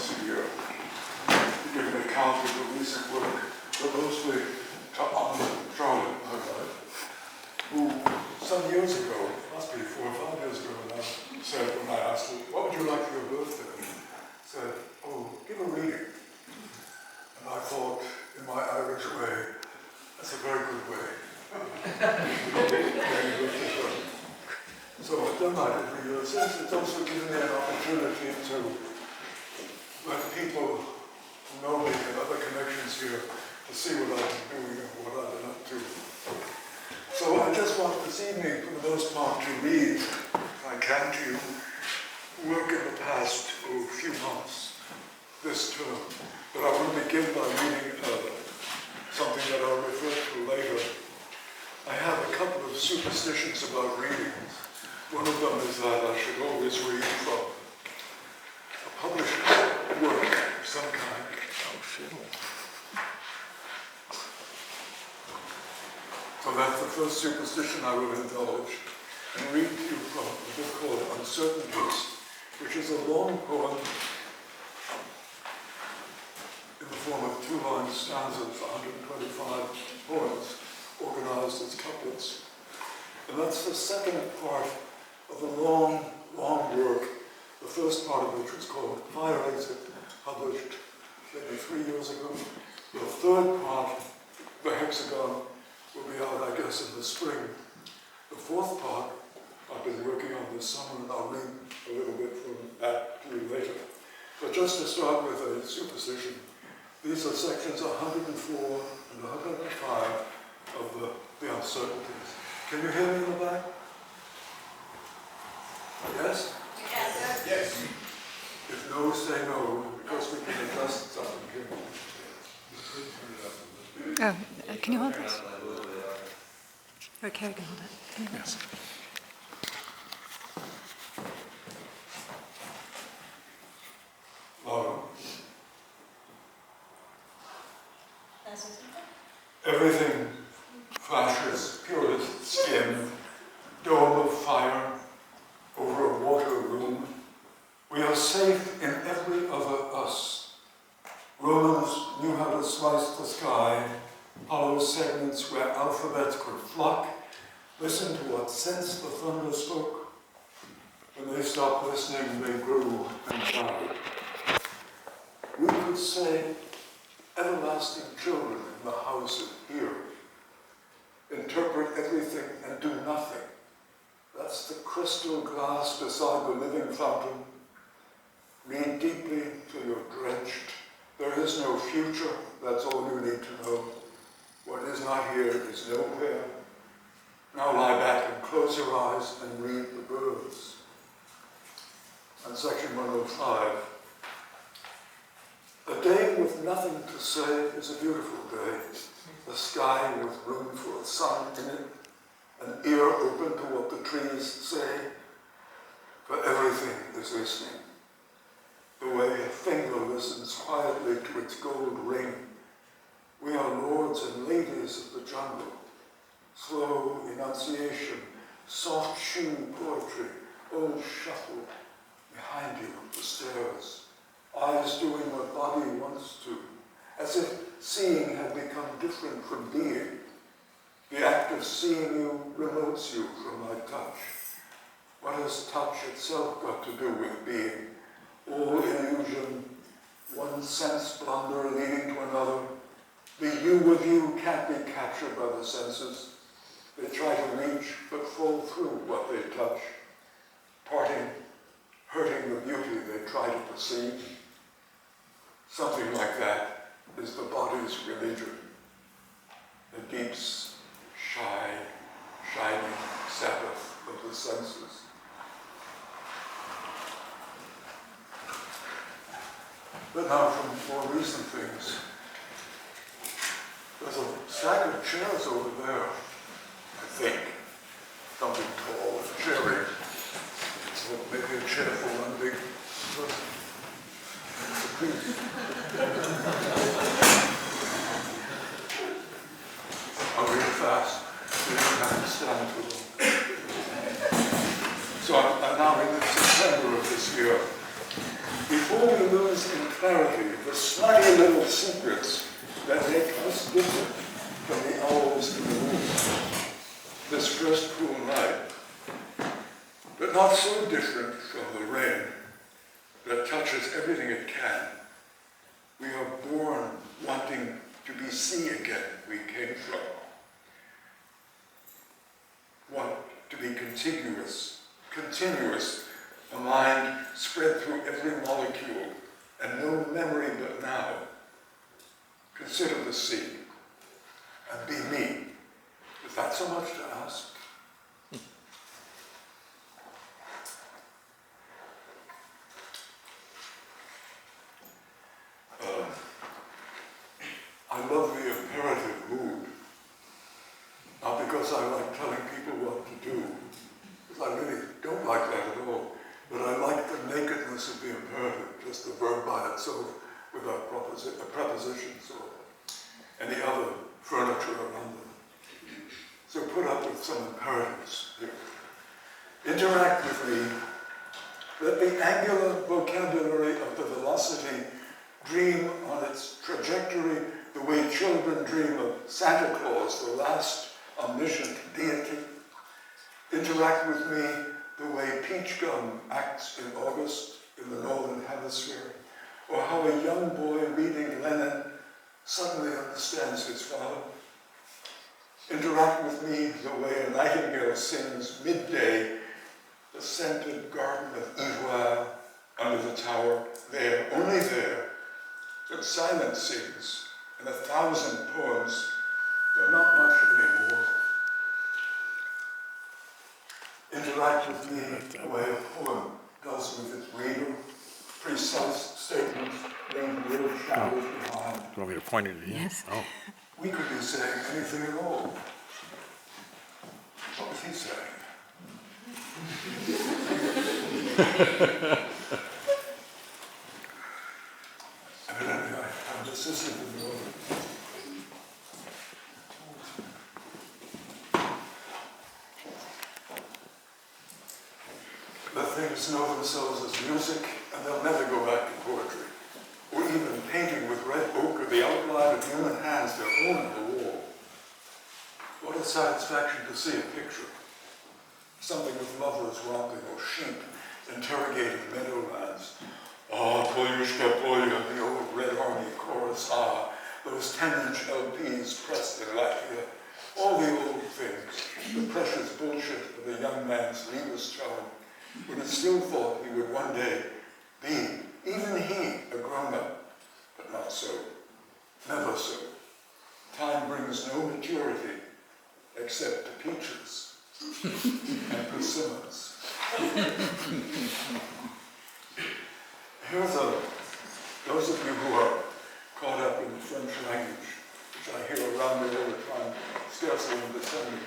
once a year to give an account of the recent work, but mostly to Charlotte, my wife, who some years ago, must be 4 or 5 years ago now, said, when I asked her, what would you like for your birthday? Said, oh, give a reading. And I thought, in my Irish way, that's a very good way. So I've done that every year since. It's also given me an opportunity to let people who know me and other connections here to see what I've been doing and what I've been up to. So I just want this evening, for the most part, to read, if I can, to you, work in the past few months, this term. But I want to begin by reading something that I'll refer to later. I have a couple of superstitions about readings. One of them is that I should always read from a published work of some kind. So that's the first superstition I will indulge and read to you from a book called Uncertainties, which is a long poem in the form of 2-line stanzas, 125 poems, organized as couplets. And that's the second part of a long, long work, the first part of which was called Fire Exit, published maybe 3 years ago. The third part, The Hexagon, will be out, I guess, in the spring. The fourth part, I've been working on this summer, and I'll read a little bit from that to you later. But just to start with a superstition, these are sections 104 and 105 of the Uncertainties. Can you hear me in the back? Yes? Yes. Yes. If no, say no, because we can adjust something here. Oh, can you hold this? Or Carrie can hold it. Can you hold Yes. Everything flashes purest skin, dome of fire over a water room. We are safe in every other us. Romans knew how to slice the sky, hollow segments where alphabets could flock. Listen to what sense the thunder spoke. When they stopped listening, they grew and died. We could say, everlasting children in the house of here. Interpret everything and do nothing. That's the crystal glass beside the living fountain. Read deeply till you're drenched. There is no future, that's all you need to know. What is not here is nowhere. Now lie back and close your eyes and read the birds. And section 105. A day with nothing to say is a beautiful day. A sky with room for a sun in it. An ear open to what the trees say. For everything is listening. The way a finger listens quietly to its gold ring. We are lords and ladies of the jungle. Slow enunciation, soft shoe poetry, old shuffle behind you the stairs. Eyes doing what body wants to, as if seeing had become different from being. The act of seeing you remotes you from my touch. What has touch itself got to do with being? All illusion, one sense blunder leading to another. The you with you can't be captured by the senses. They try to reach, but fall through what they touch. Parting, hurting the beauty they try to perceive. Something like that is the body's religion. The deep's shining Sabbath of the senses. But now from more recent things. There's a stack of chairs over there, I think. Something tall and cheery. So maybe a chair for one big person. I'll read fast. You don't have to stand too long. So I'm now in September of this year. Before we lose in clarity, the snuggy little secrets that make us different from the owls in the moon this first cool night, but not so different from the rain that touches everything it can. We are born wanting to be sea again we came from. Want to be continuous, a mind spread through every molecule, and no memory but now. Consider the sea, and be me. Is that so much to ask? I love the imperative mood, not because I like telling people what to do, because I really don't like that at all, but I like the nakedness of the imperative, just the verb by itself, without prepositions or any other furniture around them. So put up with some imperatives here. Interact with me. Let the angular vocabulary of the velocity dream on its trajectory the way children dream of Santa Claus, the last omniscient deity. Interact with me the way peach gum acts in August in the Northern Hemisphere, or how a young boy reading Lenin suddenly understands his father. Interact with me the way a nightingale sings midday, the scented garden of Ivoire under the tower, there, only there, that silence sings, and 1,000 poems, though not much anymore. Interact with me the way a poem does with its reader, precise statements, leaving little shadows behind. You want me to point it at you? Yes. Oh. We could be saying anything at all. What was he saying? Evidently, I found this isn't the order. The things know themselves as music, and they'll never go back to poetry, or even painting with red ochre the outline of human hands, their own on the wall. What a satisfaction to see a picture. Something with lovers romping or sheep interrogating meadowlands. Ah, Polyushka, Polya, the old Red Army chorus, ah, those 10-inch LPs pressed in Latvia, all the old things, the precious bullshit of the young man's Liebestone, when he still thought he would one day be, even he, a grown-up, but not so, never so. Time brings no maturity except to peaches and persimmons. Here's those of you who are caught up in the French language, which I hear around me all the time, scarcely understanding.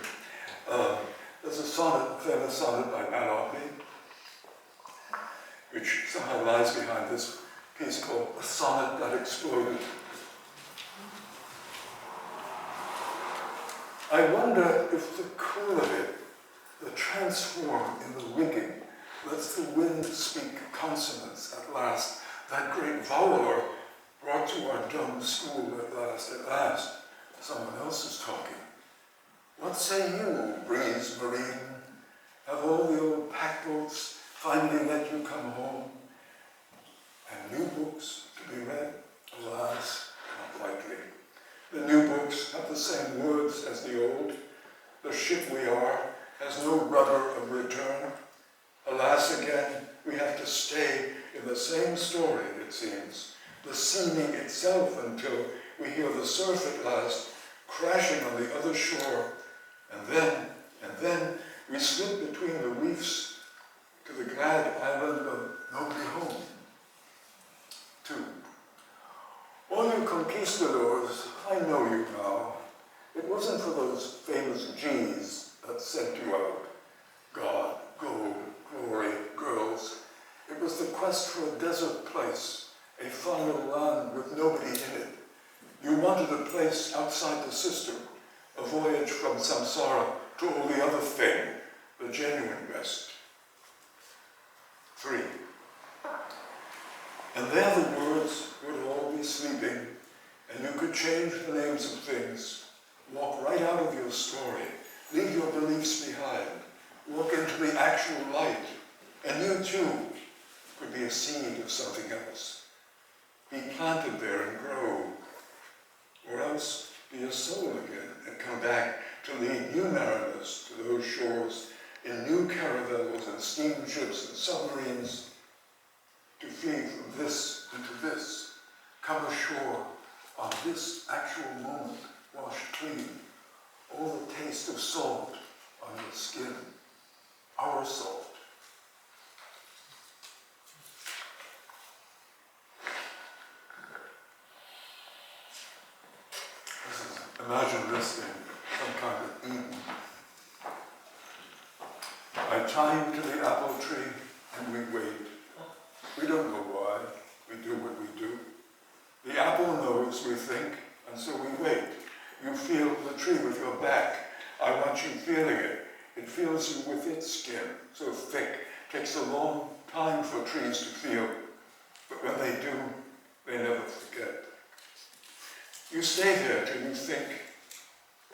There's a sonnet, a famous sonnet by Mallarmé, which somehow lies behind this piece called A Sonnet That Exploded. I wonder if the cool of it, the transform in the rigging, lets the wind speak consonants at last, that great voweler brought to our dumb school at last, someone else is talking. What say you, breeze marine? Have all the old packboats finally let you come home? And new books to be read? Alas, not likely. The new books have the same words as the old. The ship we are has no rudder of return. Alas, again, we have to stay in the same story, it seems, the seeming itself until we hear the surf at last crashing on the other shore, and then we slip between the reefs to the glad island of nobody home. 2. All you conquistadors, I know you now. It wasn't for those famous G's that sent you out. God, gold, glory, girls. It was the quest for a desert place, a final land with nobody in it. You wanted a place outside the system, a voyage from samsara to all the other thing, the genuine rest. 3. And there the words would all be sleeping, and you could change the names of things, walk right out of your story, leave your beliefs behind, walk into the actual light, and you too could be a seed of something else. Be planted there and grow, or else be a soul again and come back to lead new mariners to those shores in new caravels and steamships and submarines, to flee from this into this, come ashore on this actual moment, washed clean, all the taste of salt on your skin, our salt. Imagine this in some kind of Eden. I tie you to the apple tree and we wait. We don't know why. We do what we do. The apple knows, we think, and so we wait. You feel the tree with your back. I want you feeling it. It feels you with its skin, so thick. It takes a long time for trees to feel, but when they do, they never forget. You stay there till you think,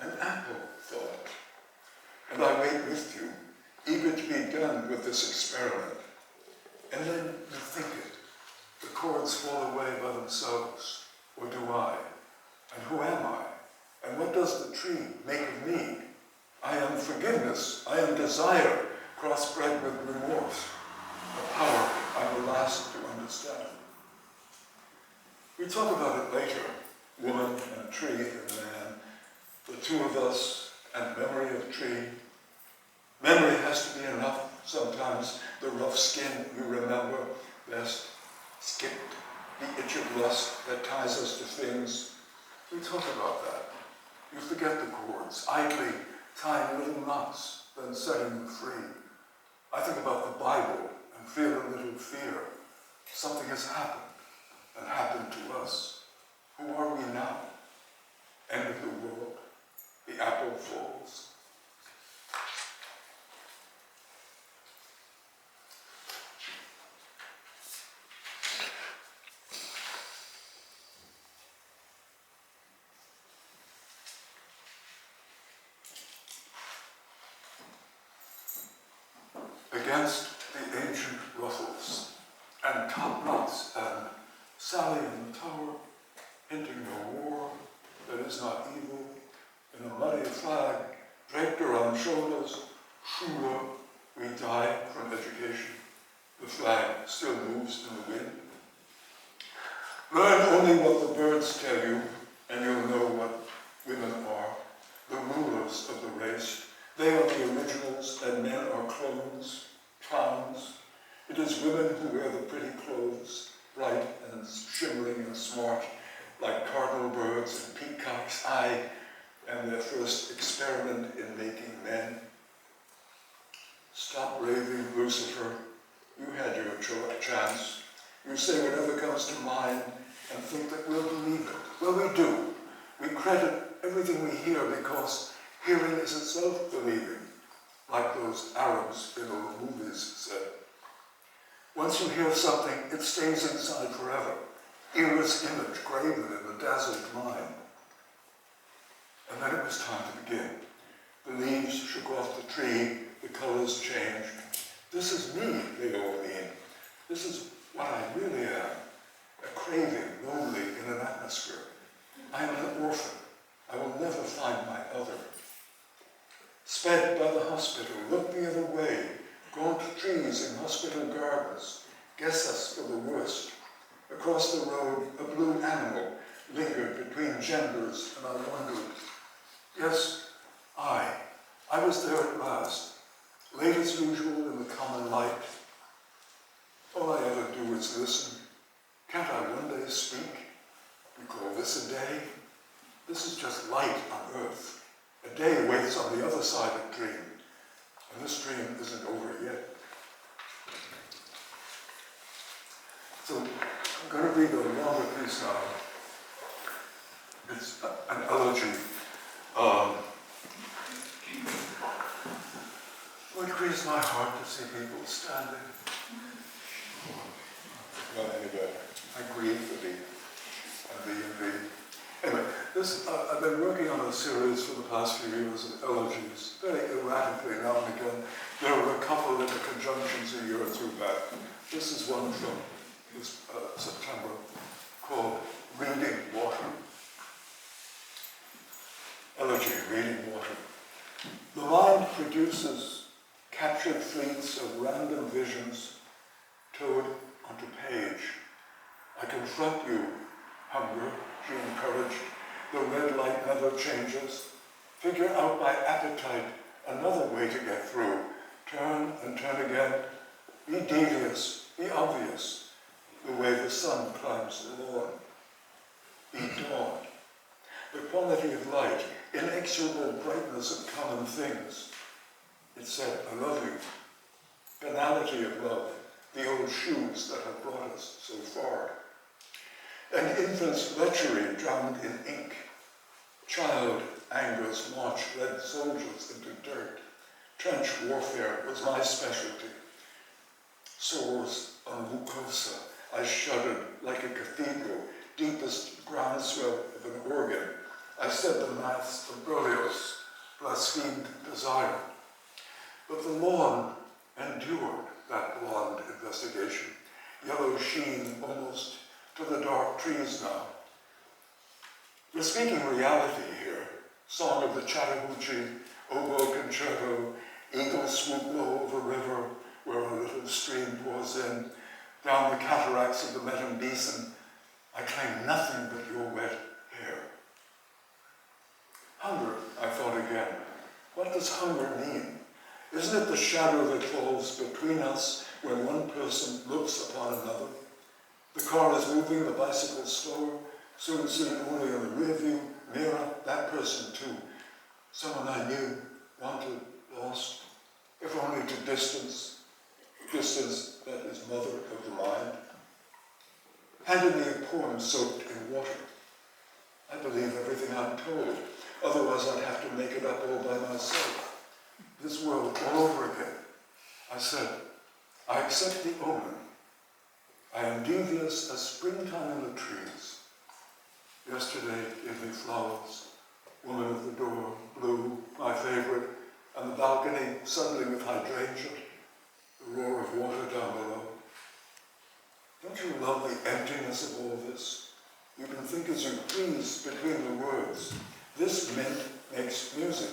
an apple thought. And I wait with you, eager to be done with this experiment. And then you think it. The chords fall away by themselves, or do I? And who am I? And what does the tree make of me? I am forgiveness, I am desire, crossbred with remorse, a power I will last to understand. We talk about it later, woman and tree and man, the two of us and memory of tree. Memory has to be enough sometimes. The rough skin you remember best, skipped, the itch of lust that ties us to things. We talk about that. You forget the cords, idly tying little knots, then setting them free. I think about the Bible and feel a little fear. Something has happened, and happened to us. Who are we now? End of the world. The apple falls. Against the ancient ruffles and top knots and Sally in the tower, hinting no war that is not evil, in a muddy flag draped around shoulders, Schule, we die from education. The flag still moves in the wind. Learn only what the birds tell you, and you'll know what women are, the rulers of the race. They are the originals, and men are clones, clowns. It is women who wear the pretty clothes, bright and shimmering and smart, like cardinal birds and peacocks, and their first experiment in making men. Stop raving, Lucifer. You had your chance. You say whatever comes to mind and think that we'll believe it. Well, we do. We credit everything we hear because hearing is itself believing, like those Arabs in old movies said. Once you hear something, it stays inside forever. Era's image graven in the dazzled mind. And then it was time to begin. The leaves shook off the tree, the colors changed. This is me, they all mean. This is what I really am. A craving, lonely in an atmosphere. I am an orphan. I will never find my other. Sped by the hospital, look the other way. Gaunt trees in hospital gardens. Guess us for the worst. Across the road, a blue animal lingered between genders, and I wondered. Yes, I was there at last, late as usual in the common light. All I ever do is listen. Can't I one day speak? You call this a day? This is just light on earth. A day waits on the other side of dream, and this dream isn't over yet. So I'm going to read a longer piece now. It's an elegy. It grieves my heart to see people standing. Not any better. been working on a series for the past few years of elegies, very erratically now and again. There were a couple in the conjunctions a year or two back. This is one from this September called Reading Water. Elegy, Reading Water. The mind produces captured fleets of random visions towed onto page. I confront you, hunger, she encouraged. The red light never changes. Figure out by appetite another way to get through. Turn and turn again. Be devious, be obvious, the way the sun climbs the lawn. Be dawn. The quality of light, inexorable brightness of common things. It said, I love you. Banality of love, the old shoes that have brought us so far. An infant's lechery drowned in ink. Child angers march red soldiers into dirt. Trench warfare was my specialty. Sores on mucosa, I shuddered like a cathedral, deepest groundswell of an organ. I said the mass of Berlioz, blasphemed desire. But the lawn endured that blonde investigation, yellow sheen almost to the dark trees now. We're speaking reality here. Song of the Chattahoochee, oboe concerto, eagle swoop low over river where a little stream pours in, down the cataracts of the Metambeeson. I claim nothing but your wet hair. Hunger, I thought again. What does hunger mean? Isn't it the shadow that falls between us when one person looks upon another? The car is moving, the bicycle slower, soon seen only in the rearview mirror, that person too. Someone I knew, wanted, lost, if only to distance that is mother of the mind. Handed me a poem soaked in water. I believe everything I'm told, otherwise I'd have to make it up all by myself. This world all over again. I said, I accept the omen. I am devious as springtime in the trees. Yesterday gave me flowers, woman of the door, blue, my favorite, and the balcony suddenly with hydrangea, the roar of water down below. Don't you love the emptiness of all this? You can think as you please between the words. This mint makes music.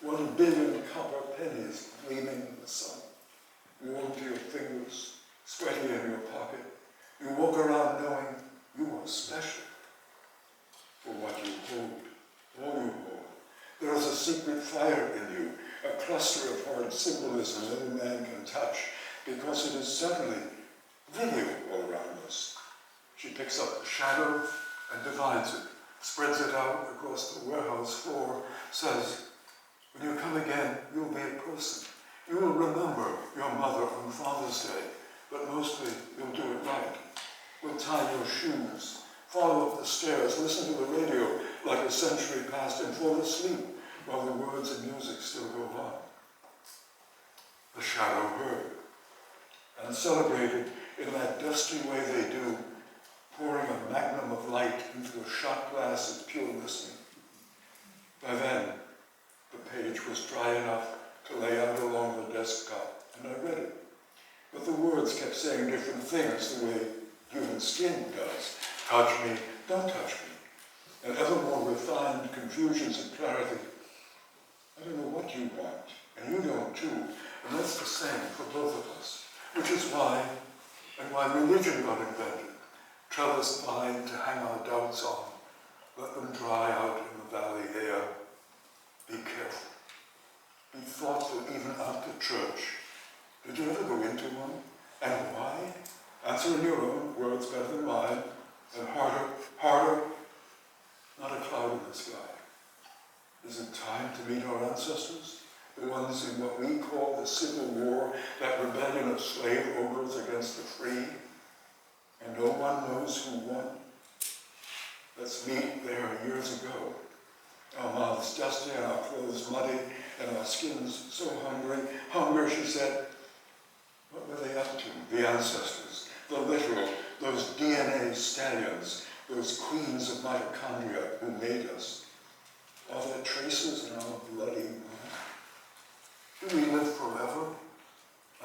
1 billion copper pennies gleaming in the sun. Warm to your fingers, sweaty in your pocket. You walk around knowing you are special for what you hold, all you hold. There is a secret fire in you, a cluster of hard symbolism no man can touch, because it is suddenly video all around us. She picks up the shadow and divides it, spreads it out across the warehouse floor, says, when you come again, you'll be a person. You will remember your mother on Father's Day, but mostly you'll do it right. You'll tie your shoes, follow up the stairs, listen to the radio like a century passed, and fall asleep while the words and music still go on. The shadow heard and celebrated in that dusty way they do, pouring a magnum of light into a shot glass of pure listening. By then, the page was dry enough to lay out along the desktop, and I read it. But the words kept saying different things the way human skin does. Touch me, don't touch me. And ever more refined confusions and clarity. I don't know what you want, and you don't too. And that's the same for both of us. Which is why religion got invented. Trellis vine to hang our doubts on. Let them dry out in the valley air. Be careful. Be thoughtful even after church. Did you ever go into one? And why? Answer in your own words better than mine. And harder, not a cloud in the sky. Is it time to meet our ancestors? The ones in what we call the Civil War, that rebellion of slave owners against the free? And no one knows who won? Let's meet there years ago. Our mouths dusty and our clothes muddy and our skins so hungry. Hunger, she said. What were they up to? The ancestors, the literal, those DNA stallions, those queens of mitochondria who made us. Are there traces in our bloody blood? Do we live forever?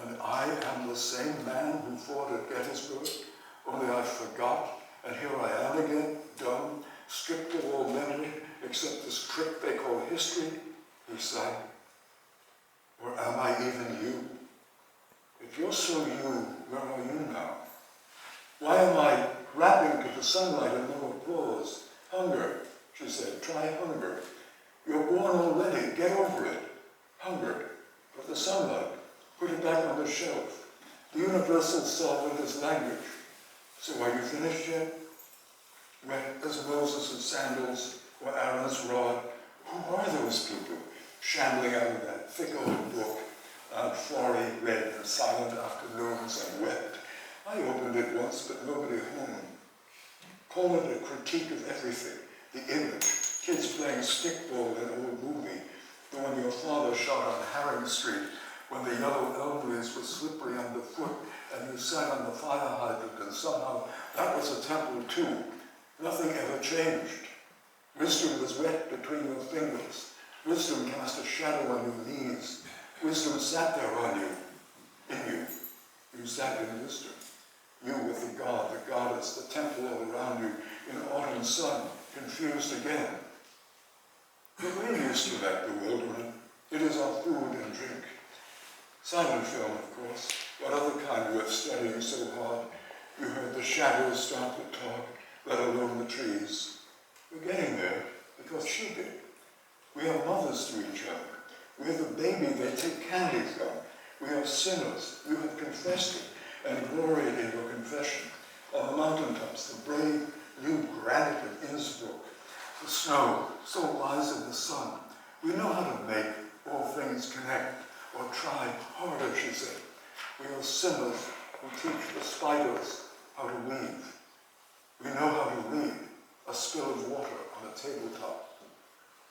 And I am the same man who fought at Gettysburg, only I forgot, and here I am again, dumb, stripped of all memory, except this trick they call history, he sang. Or am I even you? If you're so you, where are you now? Why am I rapping to the sunlight and no applause? Hunger, she said, try hunger. You're born already, get over it. Hunger, but the sunlight, put it back on the shelf. The universal solvent is language. So are you finished yet? Wet as Moses' sandals or Aaron's rod. Who are those people shambling out of that thick old book on flory red and silent afternoons and wept? I opened it once, but nobody home. Call it a critique of everything. The image, kids playing stickball in an old movie, the one your father shot on Herring Street when the yellow elm leaves were slippery underfoot and you sat on the fire hydrant and somehow that was a temple too. Nothing ever changed. Wisdom was wet between your fingers. Wisdom cast a shadow on your knees. Wisdom sat there on you, in you. You sat in wisdom. You with the god, the goddess, the temple all around you in autumn sun, confused again. But we're used to that bewilderment. It is our food and drink. Silent film, of course. What other kind worth studying so hard? You heard the shadows start to talk, let alone the trees. We're getting there because she did. We are mothers to each other. We're the baby they take candy from. We are sinners. You have confessed it and gloried in your confession. On the mountaintops, the brave new granite of Innsbruck, the snow so lies in the sun. We know how to make all things connect, or try harder, she said. We are sinners who teach the spiders how to weave. We know how to read a spill of water on a tabletop.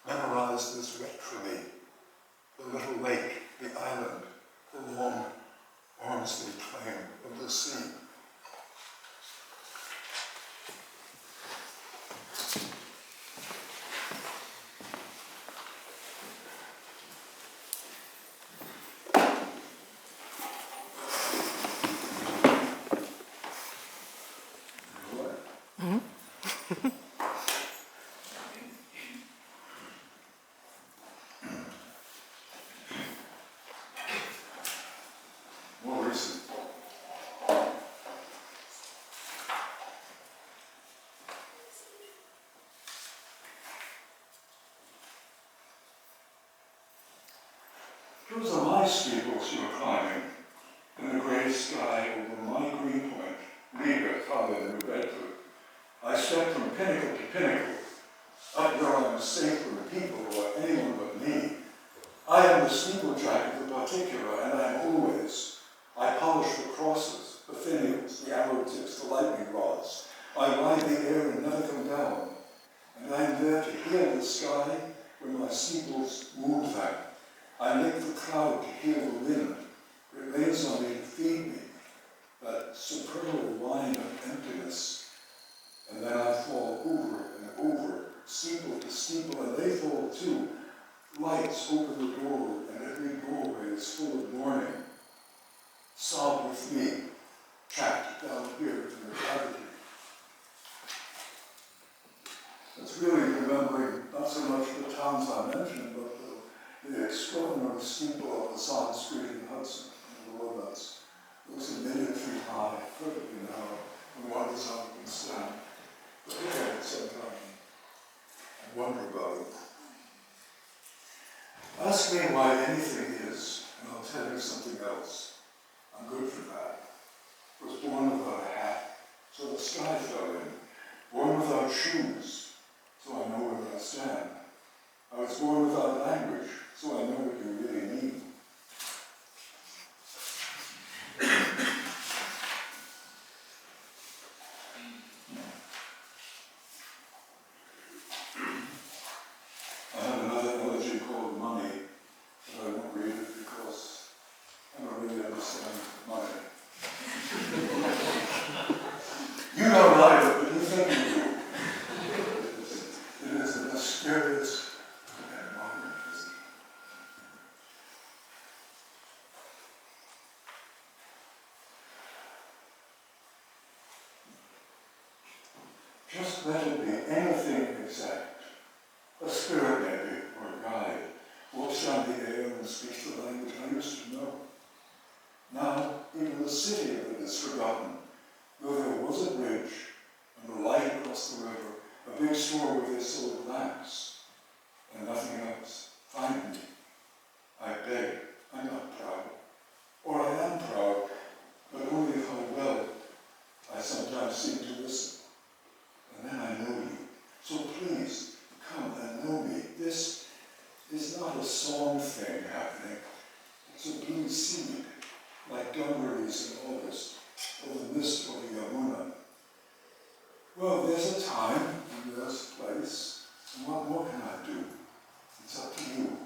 Memorize this wet for me. The little lake, the island, the long Ormsley plain of the sea. More recent. Those are my steeples you're climbing, in the grey sky over my green point, Riga, Tallinn, New Bedford. I step from pinnacle to pinnacle, up where I'm safe from people or anyone but me. I am the steeplejack of the particular, and I am always. I polish the crosses, the finials, the arrow tips, the lightning rods. I ride the air and never come down. And I am there to heal the sky when my steeples move that. I lick the cloud to heal the wind. It rains on me to feed me, that supernal wine of emptiness. And then I fall over and over, steeple to steeple, and they fall too. Lights open the door, and every doorway is full of morning. Sob with me, trapped down here in the gravity. It's really remembering not so much the towns I mentioned, but the extraordinary steeple of the Side Street in Hudson, in the Woodlands. Those 1 million feet high, perfectly narrow, and one is up and stand. But here at some time, I wonder about it. Ask me why anything is, and I'll tell you something else. I'm good for that. I was born without a hat, so the sky fell in. Born without shoes, so I know where I stand. I was born without language, so I know what you really mean. I have another elegy called Money, but I won't read it because I don't really understand money. You don't either, but you think you do. It is a mysterious Just let it be anything exact. A spirit maybe, or a guide, walks down the air and speaks the language I used to know. Now, even the city of it is forgotten, though there was a bridge and a light across the river, a big store where they sold lamps, and nothing else. Find me. I beg. I'm not proud. Or I am proud, but only of how well I sometimes seem to listen. And then I know you. So please, come and know me. This is not a song thing happening. It's a blue seed, like dungarees in August, or the mist over Yamuna. Well, there's a time, and there's a place, and what more can I do? It's up to you.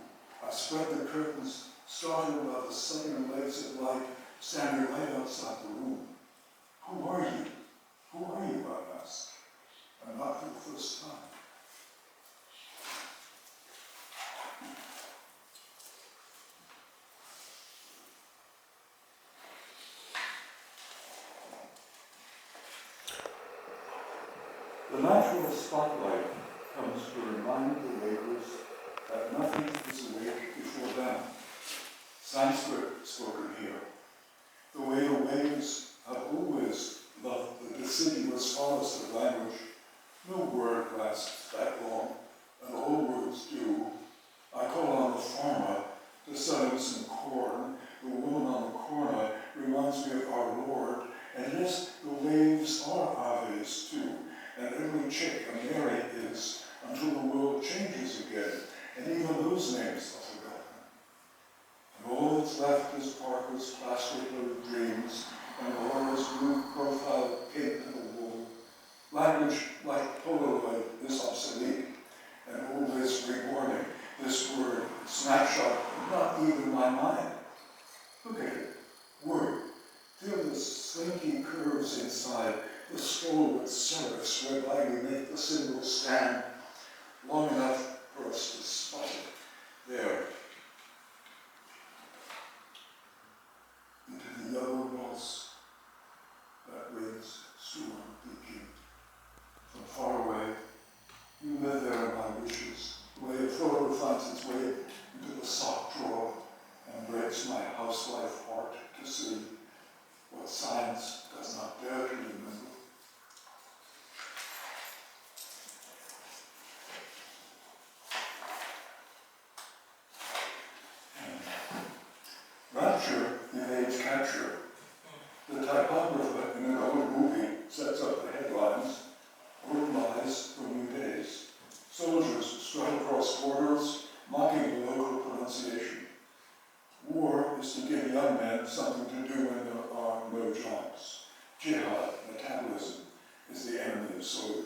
I spread the curtains, startled by the southern legs of light, standing right outside the room. Who are you? Who are you, I ask, and not for the first time. The natural spotlight comes to remind the wakers that nothing is awake before them. Sanskrit spoken here. The way the waves have always loved the deciduous forest of language. No word lasts that long, and all words do. I call on the farmer to sell him some corn. The woman on the corner reminds me of our Lord. And yes, the waves are Aves too. And every chick a Mary is, until the world changes again, and even those names are forgotten. And all that's left is Parker's plastic blue dreams, and Laura's blue profile paint to the wall. Language like Polaroid is obsolete, and always reborning. This word, snapshot, not even my mind. Look at it, word. Feel the slinky curves inside, the scroll with service whereby we make the symbol stand long enough for us to spot it there. Into the yellow moss that waves storm beacon. From far away, you live there in my wishes, the way a photo finds its way into the sock drawer and breaks my housewife heart to see what science does not dare to remember. Rapture evades capture. The typographer in an old movie sets up the headlines, "Old lies for new days." Soldiers strut across borders, mocking the local pronunciation. War is to give young men something to do when there are no jobs. Jihad, metabolism, is the enemy of soul.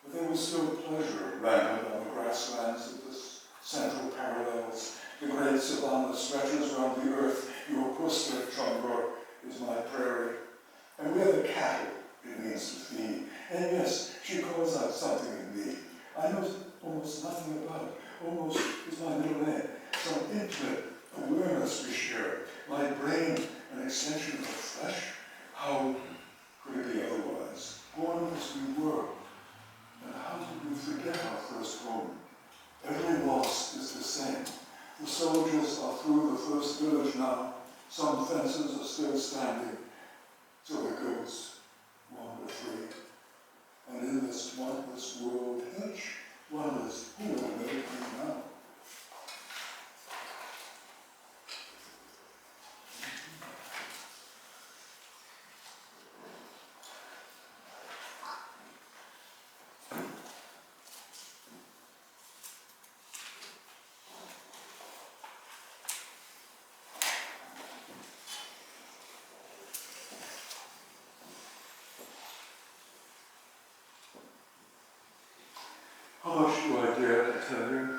But there was still pleasure rampant on the grasslands of the central parallels. The great savanna stretches around the earth. Your Puster Chongbur is my prairie. And we're the cattle it means to feed. And yes, she calls out something in me. I know almost nothing about it. Almost is my middle name. Some intimate awareness we share. My brain, an extension of flesh. How could it be otherwise? Born as we were. And how did we forget our first home? Every loss is the same. The soldiers are through the first village now. Some fences are still standing. So the goats wander free. And in this wondrous world, each wonders who will make me now. How much do I dare to tell you?